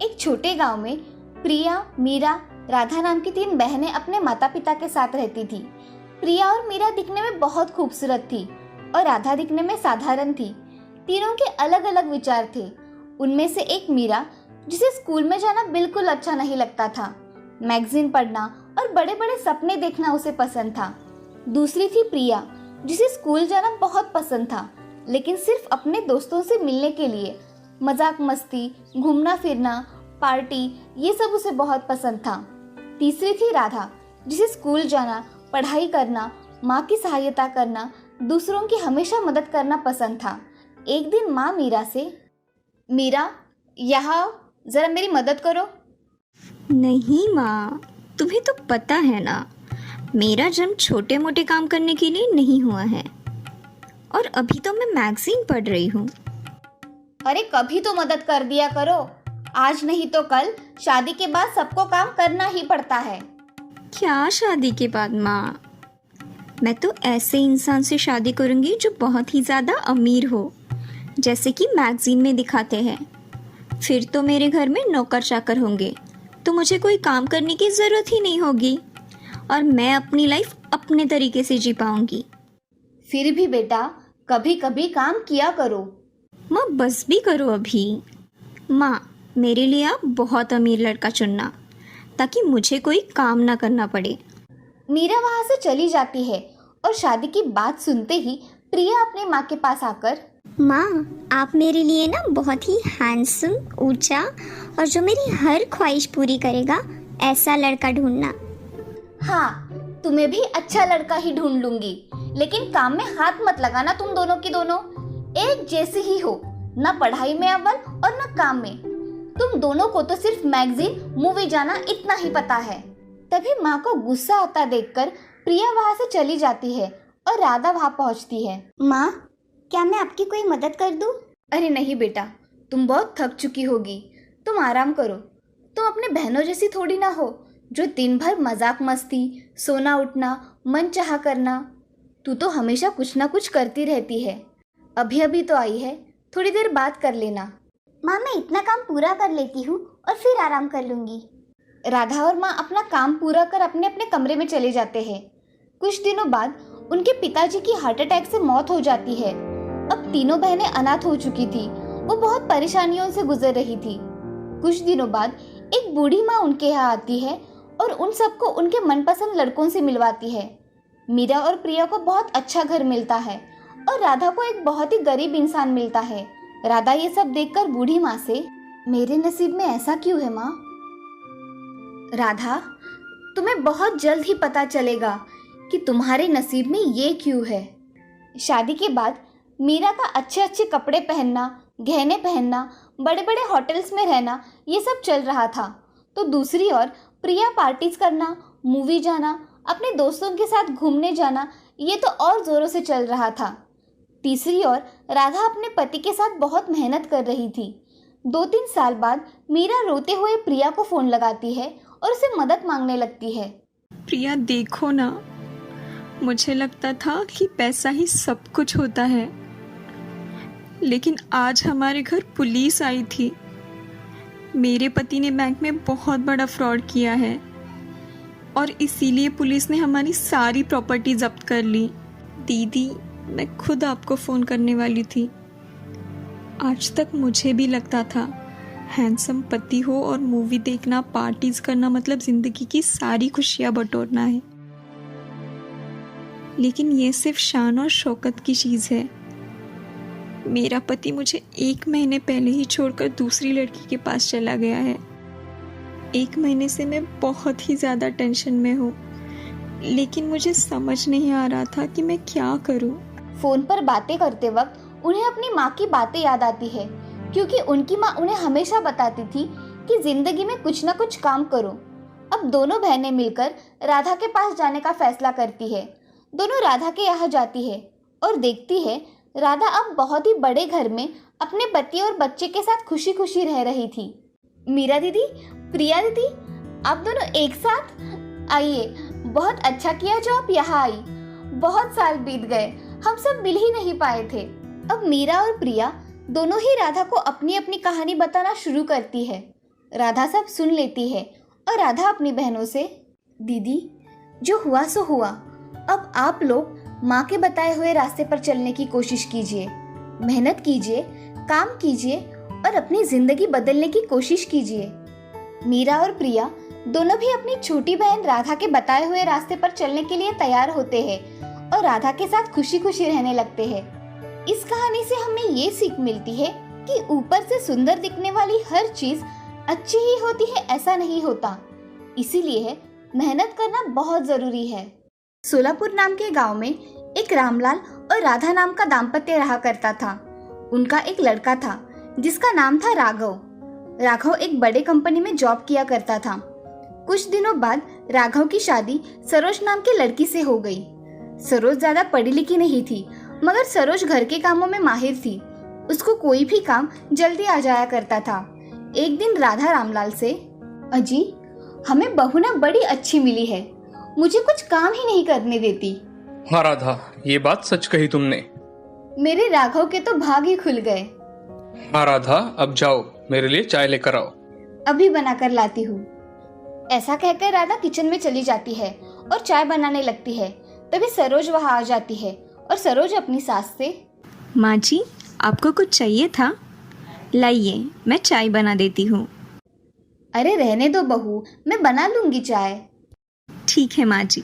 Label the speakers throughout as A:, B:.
A: एक छोटे गांव में प्रिया, मीरा, राधा नाम की 3 बहनें अपने माता पिता के साथ रहती थी। प्रिया और मीरा दिखने में बहुत खूबसूरत थी और राधा दिखने में साधारण थी। तीनों के अलग अलग विचार थे। उनमें से एक मीरा, जिसे स्कूल में जाना बिल्कुल अच्छा नहीं लगता था। मैगजीन पढ़ना और बड़े बड़े सपने देखना उसे पसंद था। दूसरी थी प्रिया, जिसे स्कूल जाना बहुत पसंद था, लेकिन सिर्फ अपने दोस्तों से मिलने के लिए। मजाक मस्ती, घूमना फिरना, पार्टी, ये सब उसे बहुत पसंद था। तीसरी थी राधा, जिसे स्कूल जाना, पढ़ाई करना, माँ की सहायता करना, दूसरों की हमेशा मदद करना पसंद था। एक दिन माँ मीरा से, मीरा यहाँ जरा मेरी मदद करो।
B: नहीं माँ, तुम्हें तो पता है ना, मेरा जन्म छोटे मोटे काम करने के लिए नहीं हुआ है। और अभी तो मैं मैगजीन पढ़ रही हूँ।
A: अरे कभी तो मदद कर दिया करो, आज नहीं तो कल शादी के बाद सबको काम करना ही पड़ता है।
B: क्या शादी के बाद माँ? मैं तो ऐसे इंसान से शादी करूँगी जो बहुत ही ज़्यादा अमीर हो, जैसे कि मैगजीन में दिखाते हैं। फिर तो मेरे घर में नौकर चाकर होंगे, तो मुझे कोई काम करने की ज़रूरत ही नहीं होगी और मैं अपनी लाइफ अपने तरीके से जी पाऊँगी।
A: फिर भी बेटा, कभी कभी काम किया करो।
B: माँ बस भी करो अभी। माँ, मेरे लिए आप बहुत अमीर लड़का चुनना, ताकि मुझे कोई काम ना करना पड़े।
A: मीरा वहाँ से चली जाती है और शादी की बात सुनते ही प्रिया अपनी माँ के पास आकर,
C: माँ, आप मेरे लिए ना बहुत ही हैंडसम, ऊंचा और जो मेरी हर ख्वाहिश पूरी करेगा ऐसा लड़का ढूंढना।
A: हाँ, तुम्हें भी अच्छा लड़का ही ढूंढ लूंगी, लेकिन काम में हाथ मत लगाना। तुम दोनों की दोनों एक जैसी ही हो, ना पढ़ाई में अव्वल और ना काम में। तुम दोनों को तो सिर्फ मैगजीन, मूवी जाना इतना ही पता है। तभी माँ को गुस्सा आता देखकर प्रिया वहाँ से चली जाती है और राधा वहाँ पहुँचती है।
C: माँ, क्या मैं आपकी कोई मदद कर दूँ?
A: अरे नहीं बेटा, तुम बहुत थक चुकी होगी, तुम आराम करो। तुम अपने बहनों जैसी थोड़ी ना हो, जो दिन भर मजाक मस्ती, सोना उठना, मन चाहा करना। तू तो हमेशा कुछ ना कुछ करती रहती है। अभी अभी तो आई है, थोड़ी देर बात कर लेना।
C: माँ, मैं इतना काम पूरा कर लेती हूँ और फिर आराम कर लूँगी।
A: राधा और माँ अपना काम पूरा कर अपने अपने कमरे में चले जाते हैं। कुछ दिनों बाद उनके पिताजी की हार्ट अटैक से मौत हो जाती है। अब तीनों बहनें अनाथ हो चुकी थी। वो बहुत परेशानियों से गुजर रही थी। कुछ दिनों बाद एक बूढ़ी माँ उनके यहाँ आती है और उन सबको उनके मनपसंद लड़कों से मिलवाती है। मीरा और प्रिया को बहुत अच्छा घर मिलता है और राधा को एक बहुत ही गरीब इंसान मिलता है। राधा ये सब देखकर बूढ़ी माँ से, मेरे नसीब में ऐसा क्यों है माँ? राधा, तुम्हें बहुत जल्द ही पता चलेगा कि तुम्हारे नसीब में ये क्यों है। शादी के बाद मीरा का अच्छे अच्छे कपड़े पहनना, गहने पहनना, बड़े बड़े होटल्स में रहना, ये सब चल रहा था। तो दूसरी ओर प्रिया पार्टीज करना, मूवी जाना, अपने दोस्तों के साथ घूमने जाना, ये तो और जोरों से चल रहा था। तीसरी ओर राधा अपने पति के साथ बहुत मेहनत कर रही थी। 2-3 साल बाद मीरा रोते हुए प्रिया को फोन लगाती है और उसे मदद मांगने लगती है।
B: प्रिया देखो ना, मुझे लगता था कि पैसा ही सब कुछ होता है, लेकिन आज हमारे घर पुलिस आई थी। मेरे पति ने बैंक में बहुत बड़ा फ्रॉड किया है और इसीलिए पुलिस ने हमारी सारी प्रॉपर्टी जब्त कर ली। दीदी, मैं खुद आपको फ़ोन करने वाली थी। आज तक मुझे भी लगता था हैंडसम पति हो और मूवी देखना, पार्टीज करना मतलब ज़िंदगी की सारी खुशियाँ बटोरना है, लेकिन ये सिर्फ शान और शौकत की चीज़ है। मेरा पति मुझे 1 महीने पहले ही छोड़कर दूसरी लड़की के पास चला गया है। 1 महीने से मैं बहुत ही ज़्यादा टेंशन में हूँ, लेकिन मुझे समझ नहीं आ रहा था कि मैं क्या करूँ।
A: फोन पर बातें करते वक्त उन्हें अपनी माँ की बातें याद आती है, क्योंकि उनकी माँ उन्हें हमेशा बताती थी कि जिंदगी में कुछ ना कुछ काम करो। अब दोनों बहनें मिलकर राधा के पास जाने का फैसला करती है। दोनों राधा के यहाँ जाती है और देखती है राधा अब बहुत ही बड़े घर में अपने पति और बच्चे के साथ खुशी खुशी रह रही थी। मीरा दीदी, प्रिया दीदी, आप दोनों एक साथ आइए। बहुत अच्छा किया जो आप यहाँ आई। बहुत साल बीत गए, हम सब मिल ही नहीं पाए थे। अब मीरा और प्रिया दोनों ही राधा को अपनी अपनी कहानी बताना शुरू करती है। राधा सब सुन लेती है और राधा अपनी बहनों से, दीदी जो हुआ सो हुआ, अब आप लोग माँ के बताए हुए रास्ते पर चलने की कोशिश कीजिए, मेहनत कीजिए, काम कीजिए और अपनी जिंदगी बदलने की कोशिश कीजिए। मीरा और प्रिया दोनों भी अपनी छोटी बहन राधा के बताए हुए रास्ते पर चलने के लिए तैयार होते हैं और राधा के साथ खुशी खुशी रहने लगते हैं। इस कहानी से हमें ये सीख मिलती है कि ऊपर से सुंदर दिखने वाली हर चीज अच्छी ही होती है ऐसा नहीं होता, इसीलिए मेहनत करना बहुत जरूरी है। सोलापुर नाम के गांव में एक रामलाल और राधा नाम का दाम्पत्य रहा करता था। उनका एक लड़का था जिसका नाम था राघव। राघव एक बड़े कंपनी में जॉब किया करता था। कुछ दिनों बाद राघव की शादी सरोज नाम की लड़की से हो गई। सरोज ज्यादा पढ़ी लिखी नहीं थी, मगर सरोज घर के कामों में माहिर थी। उसको कोई भी काम जल्दी आ जाया करता था। एक दिन राधा रामलाल से, अजी हमें बहू ना बड़ी अच्छी मिली है, मुझे कुछ काम ही नहीं करने देती।
D: हाँ राधा, ये बात सच कही तुमने।
A: मेरे राघव के तो भाग ही खुल गए।
D: हाँ राधा, अब जाओ मेरे लिए चाय लेकर आओ।
A: अभी बनाकर लाती हूँ। ऐसा कहकर राधा किचन में चली जाती है और चाय बनाने लगती है। तभी सरोज वहाँ आ जाती है और सरोज अपनी सास से,
B: माँ जी आपको कुछ चाहिए था? लाइए मैं चाय बना देती हूँ।
A: अरे रहने दो बहू, मैं बना लूंगी चाय।
B: ठीक है माँ जी,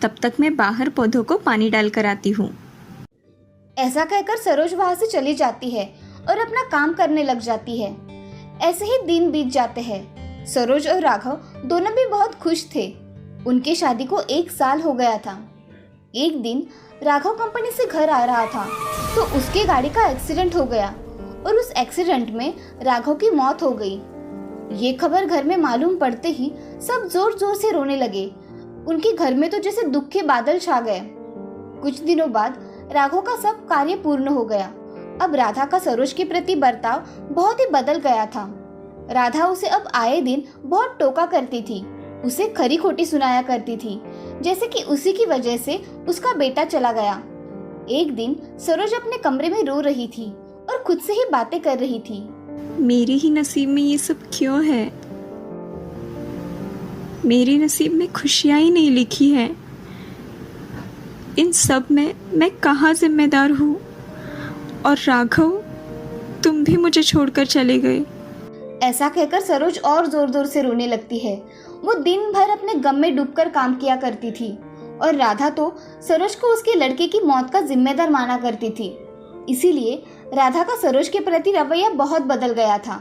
B: तब तक मैं बाहर पौधों को पानी डाल कर आती हूँ।
A: ऐसा कहकर सरोज वहाँ से चली जाती है और अपना काम करने लग जाती है। ऐसे ही दिन बीत जाते हैं। सरोज और राघव दोनों भी बहुत खुश थे। उनके शादी को 1 साल हो गया था। एक दिन राघव कंपनी से घर आ रहा था तो उसके गाड़ी का एक्सीडेंट हो गया और उस एक्सीडेंट में राघव की मौत हो गई। ये खबर घर में मालूम पड़ते ही सब जोर जोर से रोने लगे। उनके घर में तो जैसे दुख के बादल छा गए। कुछ दिनों बाद राघव का सब कार्य पूर्ण हो गया। अब राधा का सरोज के प्रति बर्ताव बहुत ही बदल गया था। राधा उसे अब आए दिन बहुत टोका करती थी, उसे खरी खोटी सुनाया करती थी, जैसे कि उसी की वजह से उसका बेटा चला गया। एक दिन सरोज अपने कमरे में रो रही थी और खुद से ही बातें कर रही थी।
B: मेरे ही नसीब में ये सब क्यों है? मेरे नसीब में खुशियाँ ही नहीं लिखी है। इन सब में मैं कहाँ जिम्मेदार हूँ? और राघव, तुम भी मुझे छोड़कर चले गए।
A: ऐसा कहकर सरोज और जोर जोर से रोने लगती है। वो दिन भर अपने गम में डूबकर काम किया करती थी और राधा तो सरोज को उसके लड़के की मौत का जिम्मेदार माना करती थी। इसीलिए राधा का सरोज के प्रति रवैया बहुत बदल गया था।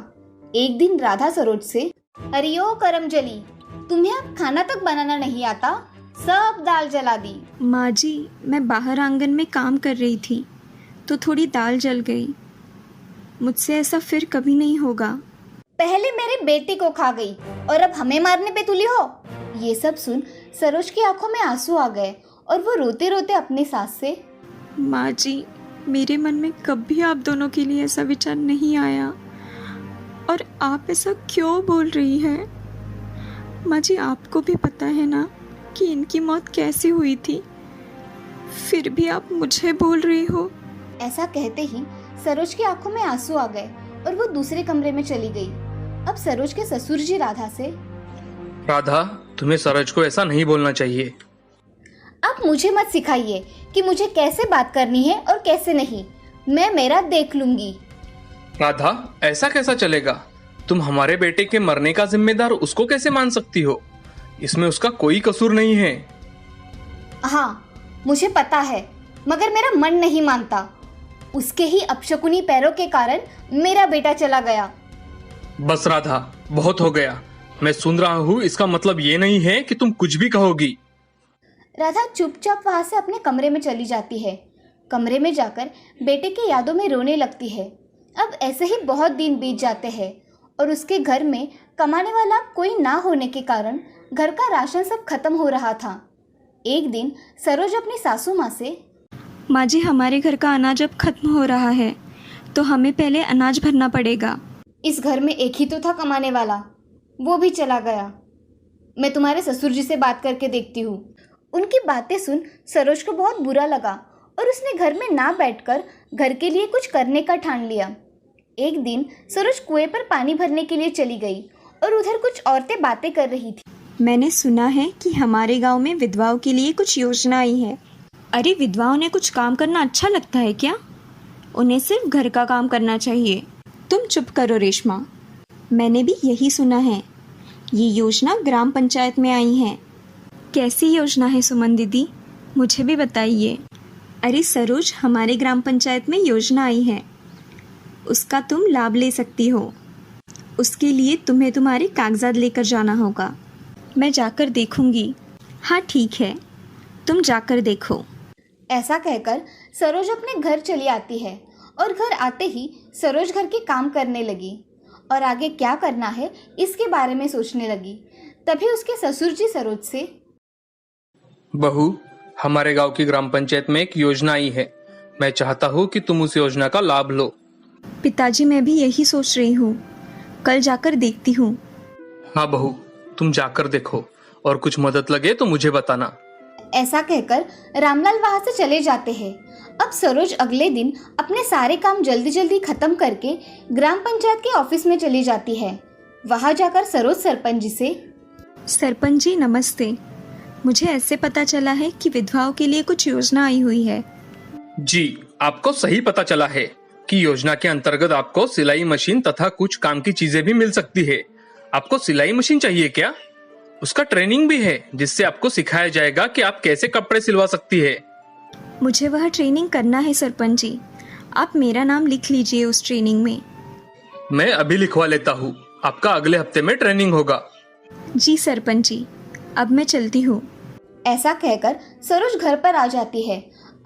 A: एक दिन राधा सरोज से, अरे ओ करमजली, तुम्हें अब खाना तक बनाना नहीं आता, सब दाल जला दी।
B: माँ जी मैं बाहर आंगन में काम कर रही थी तो थोड़ी दाल जल गई। मुझसे ऐसा फिर कभी नहीं होगा।
A: पहले मेरे बेटे को खा गई और अब हमें मारने पे तुली हो। ये सब सुन सरोज की आंखों में आंसू आ गए और वो रोते रोते अपनी सास से,
B: माँ जी मेरे मन में कभी आप दोनों के लिए ऐसा विचार नहीं आया और आप ऐसा क्यों बोल रही है? माँ जी आपको भी पता है ना कि इनकी मौत कैसे हुई थी, फिर भी आप मुझे बोल रही हो।
A: ऐसा कहते ही सरोज की आंखों में आंसू आ गए और वो दूसरे कमरे में चली गई। अब सरोज के ससुर जी राधा से,
D: राधा, तुम्हें सरोज को ऐसा नहीं बोलना चाहिए।
A: आप मुझे मत सिखाइए कि मुझे कैसे बात करनी है और कैसे नहीं। मैं मेरा देख लूंगी।
D: राधा, ऐसा कैसा चलेगा? तुम हमारे बेटे के मरने का जिम्मेदार उसको कैसे मान सकती हो? इसमें उसका कोई कसूर नहीं है।
A: हाँ मुझे पता है, मगर मेरा मन नहीं मानता। उसके ही अपशकुनी पैरों के कारण मेरा बेटा चला गया।
D: बस राधा, बहुत हो गया। मैं सुन रहा हूँ, इसका मतलब ये नहीं है कि तुम कुछ भी कहोगी।
A: राधा चुपचाप वहां से अपने कमरे में चली जाती है। कमरे में जाकर बेटे की यादों में रोने लगती है। अब ऐसे ही बहुत दिन बीत जाते हैं और उसके घर में कमाने वाला कोई ना होने के कारण घर का राशन सब खत्म हो रहा था। एक दिन सरोज अपनी सासू माँ से,
B: माँ जी हमारे घर का अनाज अब खत्म हो रहा है तो हमें पहले अनाज भरना पड़ेगा।
A: इस घर में एक ही तो था कमाने वाला, वो भी चला गया। मैं तुम्हारे ससुर जी से बात करके देखती हूँ। उनकी बातें सुन सरोज को बहुत बुरा लगा और उसने घर में ना बैठकर घर के लिए कुछ करने का ठान लिया। एक दिन सरोज कुएं पर पानी भरने के लिए चली गई और उधर कुछ औरतें बातें कर रही थी।
B: मैंने सुना है कि हमारे गांव में विधवाओं के लिए कुछ योजना आई है। अरे विधवाओं ने कुछ काम करना अच्छा लगता है क्या? उन्हें सिर्फ घर का काम करना चाहिए। तुम चुप करो रेशमा, मैंने भी यही सुना है। ये योजना ग्राम पंचायत में आई है। कैसी योजना है सुमन दीदी, मुझे भी बताइए। अरे सरोज, हमारे ग्राम पंचायत में योजना आई है, उसका तुम लाभ ले सकती हो। उसके लिए तुम्हें तुम्हारे कागजात लेकर जाना होगा। मैं जाकर देखूंगी। हाँ ठीक है, तुम जाकर देखो।
A: ऐसा कहकर सरोज अपने घर चली आती है और घर आते ही सरोज घर के काम करने लगी और आगे क्या करना है इसके बारे में सोचने लगी। तभी उसके ससुर जी सरोज से,
D: बहू, हमारे गांव की ग्राम पंचायत में एक योजना आई है। मैं चाहता हूँ कि तुम उस योजना का लाभ लो।
B: पिताजी, मैं भी यही सोच रही हूँ, कल जाकर देखती हूँ।
D: हाँ बहू, तुम जाकर देखो और कुछ मदद लगे तो मुझे बताना।
A: ऐसा कहकर रामलाल वहां से चले जाते हैं। अब सरोज अगले दिन अपने सारे काम जल्दी जल्दी खत्म करके ग्राम पंचायत के ऑफिस में चली जाती है। वहां जाकर सरोज सरपंच जी से,
B: सरपंच जी नमस्ते, मुझे ऐसे पता चला है कि विधवाओं के लिए कुछ योजना आई हुई है।
D: जी, आपको सही पता चला है कि योजना के अंतर्गत आपको सिलाई मशीन तथा कुछ काम की चीजें भी मिल सकती है। आपको सिलाई मशीन चाहिए क्या? उसका ट्रेनिंग भी है जिससे आपको सिखाया जाएगा कि आप कैसे कपड़े सिलवा सकती है।
B: मुझे वह ट्रेनिंग करना है सरपंच जी, आप मेरा नाम लिख लीजिए उस ट्रेनिंग में।
D: मैं अभी लिखवा लेता हूँ, आपका अगले हफ्ते में ट्रेनिंग होगा।
B: जी सरपंच जी, अब मैं चलती हूँ।
A: ऐसा कहकर सरोज घर पर आ जाती है।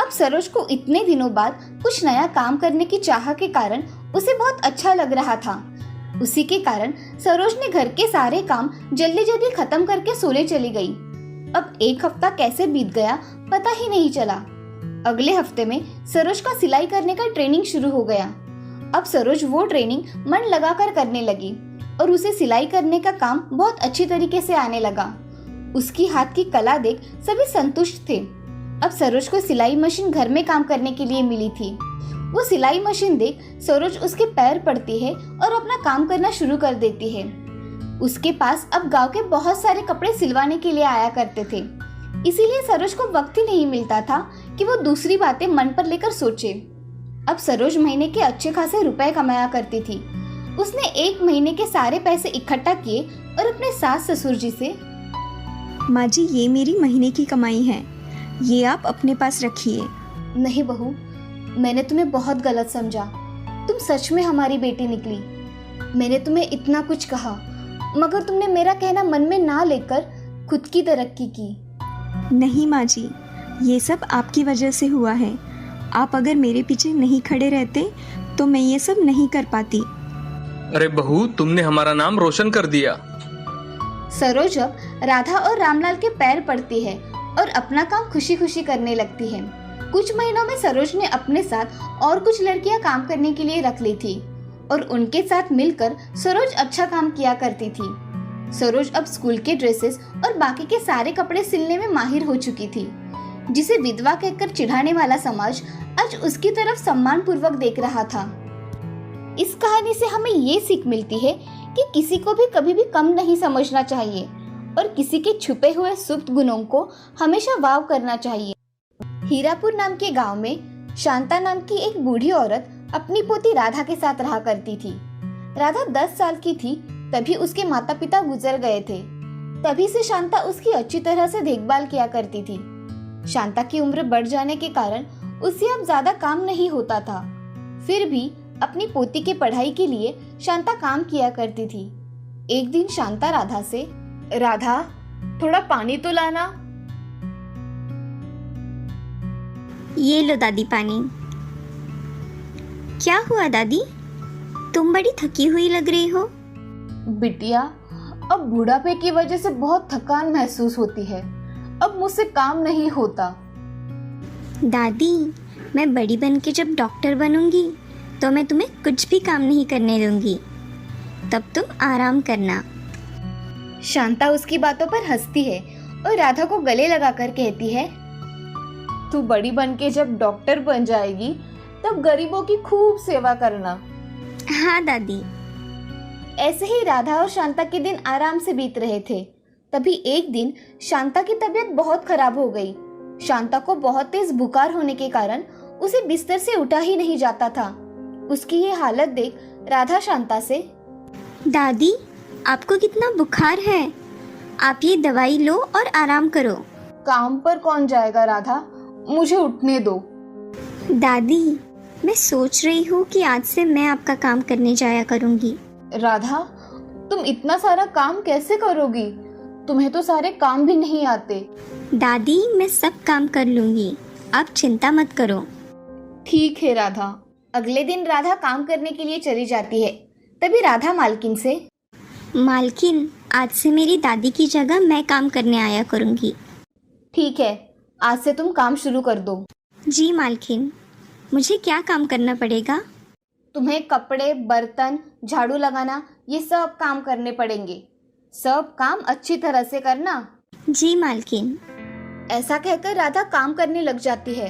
A: अब सरोज को इतने दिनों बाद कुछ नया काम करने की चाह के कारण उसे बहुत अच्छा लग रहा था। उसी के कारण सरोज ने घर के सारे काम जल्दी जल्दी खत्म करके सोने चली गई। अब एक हफ्ता कैसे बीत गया पता ही नहीं चला। अगले हफ्ते में सरोज का सिलाई करने का ट्रेनिंग शुरू हो गया। अब सरोज वो ट्रेनिंग मन लगाकर करने लगी और उसे सिलाई करने का काम बहुत अच्छी तरीके से आने लगा। उसकी हाथ की कला देख सभी संतुष्ट थे। अब सरोज को सिलाई मशीन घर में काम करने के लिए मिली थी। वो सिलाई मशीन देख सरोज उसके पैर पड़ती है और अपना काम करना शुरू कर देती है। उसके पास अब गांव के बहुत सारे कपड़े सिलवाने के लिए आया करते थे, इसीलिए सरोज को वक्त ही नहीं मिलता था कि वो दूसरी बातें मन पर लेकर सोचे। अब सरोज महीने के अच्छे खासे रुपए कमाया करती थी। उसने एक महीने के सारे पैसे इकट्ठा किए और अपने सास ससुर जी से,
B: माँ जी, ये मेरी महीने की कमाई है, ये आप अपने पास रखिए।
A: नहीं बहू, मैंने तुम्हें बहुत गलत समझा। तुम सच में हमारी बेटी निकली। मैंने तुम्हें इतना कुछ कहा मगर तुमने मेरा कहना मन में ना लेकर खुद की तरक्की की।
B: नहीं माँ जी, ये सब आपकी वजह से हुआ है। आप अगर मेरे पीछे नहीं खड़े रहते तो मैं ये सब नहीं कर पाती।
D: अरे बहू, तुमने हमारा नाम रोशन कर दिया।
A: सरोज अब राधा और रामलाल के पैर पड़ती है और अपना काम खुशी खुशी करने लगती है। कुछ महीनों में सरोज ने अपने साथ और कुछ लड़कियां काम करने के लिए रख ली थी और उनके साथ मिलकर सरोज अच्छा काम किया करती थी। सरोज अब स्कूल के ड्रेसेस और बाकी के सारे कपड़े सिलने में माहिर हो चुकी थी। जिसे विधवा कहकर चिढ़ाने वाला समाज आज उसकी तरफ सम्मान पूर्वक देख रहा था। इस कहानी से हमें ये सीख मिलती है कि किसी को भी कभी भी कम नहीं समझना चाहिए और किसी के छुपे हुए सुप्त गुणों को हमेशा वाव करना चाहिए। हीरापुर नाम के गांव में शांता नाम की एक बूढ़ी औरत अपनी पोती राधा के साथ रहा करती थी। राधा 10 साल की थी तभी उसके माता पिता गुजर गए थे। तभी से शांता उसकी अच्छी तरह से देखभाल किया करती थी। शांता की उम्र बढ़ जाने के कारण उससे अब ज्यादा काम नहीं होता था। फिर भी अपनी पोती के पढ़ाई के लिए शांता काम किया करती थी। एक दिन शांता राधा से, राधा थोड़ा पानी तो लाना।
C: ये लो दादी पानी। क्या हुआ दादी, तुम बड़ी थकी हुई लग रही हो।
A: बिटिया, अब बुढ़ापे की वजह से बहुत थकान महसूस होती है। अब मुझसे काम नहीं होता।
C: दादी, मैं बड़ी बन के जब डॉक्टर बनूंगी तो मैं तुम्हें कुछ भी काम नहीं करने दूंगी, तब तुम आराम करना।
A: शांता उसकी बातों पर हंसती है और राधा को गले लगाकर कहती है, तू बड़ी बन के जब डॉक्टर बन जाएगी तब गरीबों की खूब सेवा करना।
C: हाँ दादी।
A: ऐसे ही राधा और शांता के दिन आराम से बीत रहे थे। तभी एक दिन शांता की तबीयत बहुत खराब हो गई। शांता को बहुत तेज बुखार होने के कारण उसे बिस्तर से उठा ही नहीं जाता था। उसकी ये हालत देख राधा शांता से,
C: दादी, आपको कितना बुखार है, आप ये दवाई लो और आराम करो।
A: काम पर कौन जाएगा राधा, मुझे उठने दो।
C: दादी, मैं सोच रही हूँ कि आज से मैं आपका काम करने जाया करूँगी।
A: राधा, तुम इतना सारा काम कैसे करोगी? तुम्हें तो सारे काम भी नहीं आते।
C: दादी, मैं सब काम कर लूँगी, आप चिंता मत करो।
A: ठीक है राधा। अगले दिन राधा काम करने के लिए चली जाती है। तभी राधा मालकिन से,
C: मालकिन, आज से मेरी दादी की जगह मैं काम करने आया करूँगी।
A: ठीक है, आज से तुम काम शुरू कर दो।
C: जी मालकिन, मुझे क्या काम करना पड़ेगा?
A: तुम्हें कपड़े, बर्तन, झाड़ू लगाना, ये सब काम करने पड़ेंगे। सब काम अच्छी तरह से करना।
C: जी मालकिन।
A: ऐसा कहकर राधा काम करने लग जाती है।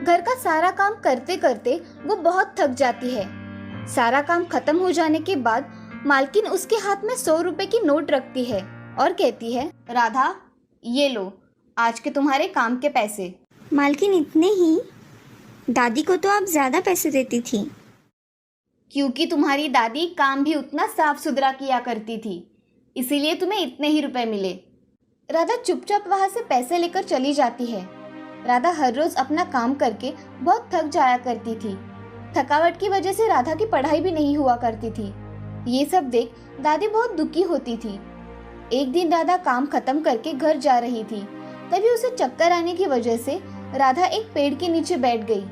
A: घर का सारा काम करते करते वो बहुत थक जाती है। सारा काम खत्म हो जाने के बाद मालकिन उसके हाथ में 100 रुपए की नोट रखती है और कहती है, राधा, ये लो आज के तुम्हारे काम के पैसे।
C: मालकिन, इतने ही? दादी को तो आप ज़्यादा पैसे देती थी।
A: क्योंकि तुम्हारी दादी काम भी उतना साफ सुथरा किया करती थी, इसीलिए तुम्हें इतने ही रुपए मिले। राधा चुपचाप वहां से पैसे लेकर चली जाती है। राधा हर रोज अपना काम करके बहुत थक जाया करती थी। थकावट की वजह से राधा की पढ़ाई भी नहीं हुआ करती थी। ये सब देख दादी बहुत दुखी होती थी। एक दिन राधा काम खत्म करके घर जा रही थी। तभी उसे चक्कर आने की वजह से राधा एक पेड़ के नीचे बैठ गई।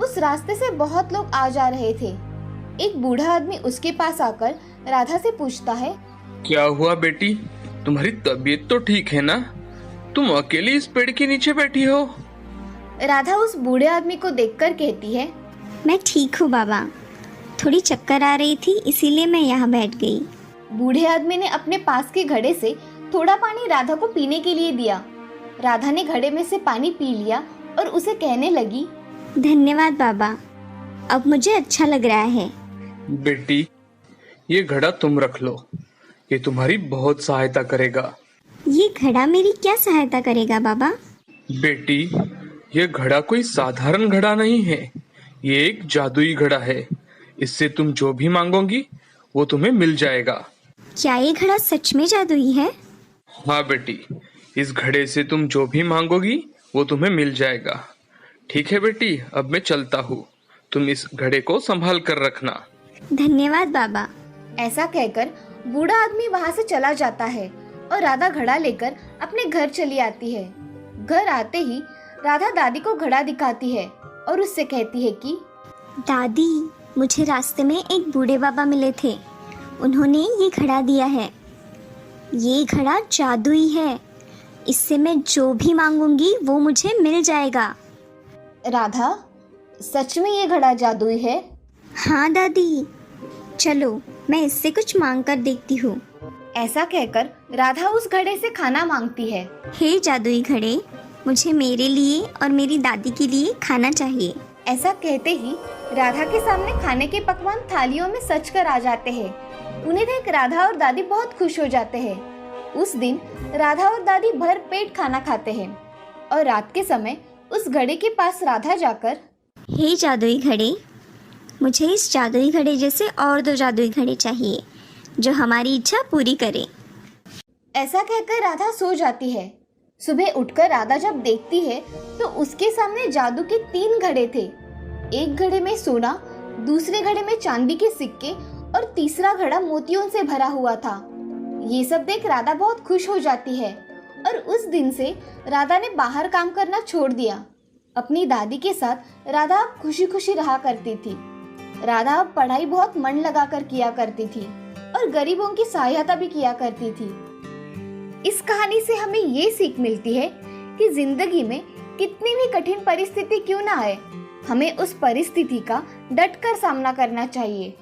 A: उस रास्ते से बहुत लोग आ जा रहे थे। एक बूढ़ा आदमी उसके पास आकर राधा से पूछता है,
D: क्या हुआ बेटी, तुम्हारी तबीयत तो ठीक है ना? तुम अकेली इस पेड़ के नीचे बैठी हो?
A: राधा उस बूढ़े आदमी को देखकर कहती है,
C: मैं ठीक हूँ बाबा, थोड़ी चक्कर आ रही थी इसीलिए मैं यहाँ बैठ गई।
A: बूढ़े आदमी ने अपने पास के घड़े से थोड़ा पानी राधा को पीने के लिए दिया। राधा ने घड़े में से पानी पी लिया और उसे कहने लगी,
C: धन्यवाद बाबा, अब मुझे अच्छा लग रहा है।
D: बेटी, ये घड़ा तुम रख लो, ये तुम्हारी बहुत सहायता करेगा।
C: ये घड़ा मेरी क्या सहायता करेगा बाबा?
D: बेटी, ये घड़ा कोई साधारण घड़ा नहीं है, ये एक जादुई घड़ा है। इससे तुम जो भी मांगोगी वो तुम्हें मिल जाएगा।
C: क्या ये घड़ा सच में जादुई है?
D: हाँ बेटी, इस घड़े से तुम जो भी मांगोगी वो तुम्हें मिल जाएगा। ठीक है बेटी, अब मैं चलता हूँ, तुम इस घड़े को संभाल कर रखना।
C: धन्यवाद बाबा।
A: ऐसा कहकर बूढ़ा आदमी वहां से चला जाता है और राधा घड़ा लेकर अपने घर चली आती है। घर आते ही राधा दादी को घड़ा दिखाती है और उससे कहती है कि
C: दादी, मुझे रास्ते में एक बूढ़े बाबा मिले थे, उन्होंने ये घड़ा दिया है। ये घड़ा जादुई है, इससे मैं जो भी मांगूंगी वो मुझे मिल जाएगा।
A: राधा, सच में ये घड़ा जादुई है?
C: हाँ दादी, चलो मैं इससे कुछ मांग कर देखती हूँ।
A: ऐसा कहकर राधा उस घड़े से खाना मांगती है।
C: हे जादुई घड़े, मुझे मेरे लिए और मेरी दादी के लिए खाना चाहिए।
A: ऐसा कहते ही राधा के सामने खाने के पकवान थालियों में सज कर आ जाते हैं। उन्हें देख राधा और दादी बहुत खुश हो जाते हैं। उस दिन राधा और दादी भर पेट खाना खाते हैं और रात के समय उस घड़े के पास राधा जाकर,
C: हे जादुई घड़े, मुझे इस जादुई घड़े जैसे और 2 जादुई घड़े चाहिए जो हमारी इच्छा पूरी करे।
A: ऐसा कहकर राधा सो जाती है। सुबह उठकर राधा जब देखती है तो उसके सामने जादू के 3 घड़े थे। एक घड़े में सोना, दूसरे घड़े में चांदी के सिक्के और तीसरा घड़ा मोतियों से भरा हुआ था। ये सब देख राधा बहुत खुश हो जाती है और उस दिन से राधा ने बाहर काम करना छोड़ दिया। अपनी दादी के साथ राधा अब खुशी खुशी रहा करती थी। राधा अब पढ़ाई बहुत मन लगाकर किया करती थी और गरीबों की सहायता भी किया करती थी। इस कहानी से हमें ये सीख मिलती है कि जिंदगी में कितनी भी कठिन परिस्थिति क्यों ना आए, हमें उस परिस्थिति का डटकर सामना करना चाहिए।